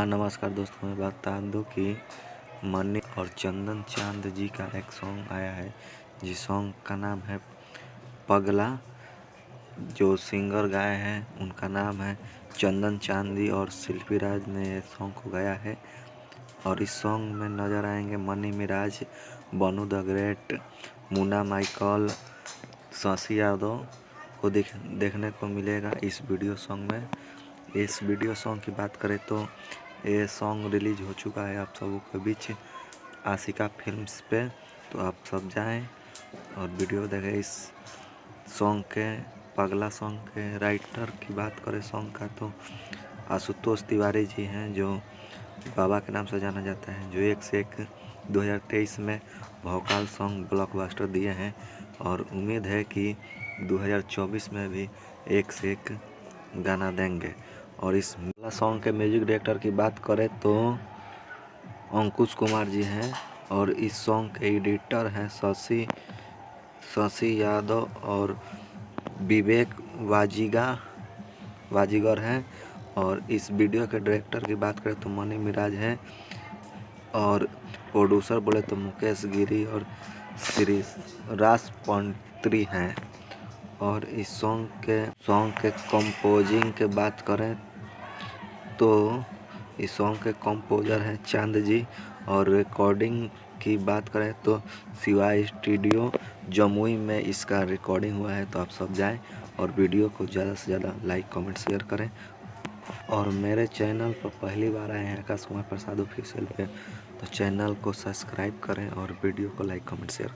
नमस्कार दोस्तों, मैं बता दूं कि मनी और चंदन चांद जी का एक सॉन्ग आया है जिस सॉन्ग का नाम है पगला। जो सिंगर गाए हैं उनका नाम है चंदन चांदी और शिल्पी राज ने ये सॉन्ग को गाया है। और इस सॉन्ग में नज़र आएंगे मनी मिराज, बनू the great, Munna Michael, Shashi Yadav को देखने को मिलेगा इस वीडियो सॉन्ग में। इस वीडियो सॉन्ग की बात करें तो ये सॉन्ग रिलीज हो चुका है आप सबों के बीच आशिका फिल्म्स पे, तो आप सब जाएं और वीडियो देखें। इस सॉन्ग के पगला सॉन्ग के राइटर की बात करें सॉन्ग का तो आशुतोष तिवारी जी हैं, जो बाबा के नाम से जाना जाता है, जो एक से एक 2023 में भौकाल सॉन्ग ब्लॉकबस्टर दिए हैं और उम्मीद है कि 2024 में भी एक से एक गाना देंगे। और इस सॉन्ग के म्यूजिक डायरेक्टर की बात करें तो अंकुश कुमार जी हैं और इस सॉन्ग के एडिटर हैं शशि यादव और विवेक वाजीगर हैं। और इस वीडियो के डायरेक्टर की बात करें तो मनी मिराज हैं और प्रोड्यूसर बोले तो मुकेश गिरी और श्री राज पंत्री हैं। और इस सॉन्ग के कंपोजिंग के बात करें तो इस सॉन्ग के कंपोजर हैं चांद जी और रिकॉर्डिंग की बात करें तो शिवा स्टूडियो जमुई में इसका रिकॉर्डिंग हुआ है। तो आप सब जाएं और वीडियो को ज़्यादा से ज़्यादा लाइक कमेंट शेयर करें। और मेरे चैनल पर पहली बार आए हैं आकाश कुमार प्रसाद ऑफिशियल पे, तो चैनल को सब्सक्राइब करें और वीडियो को लाइक कमेंट शेयर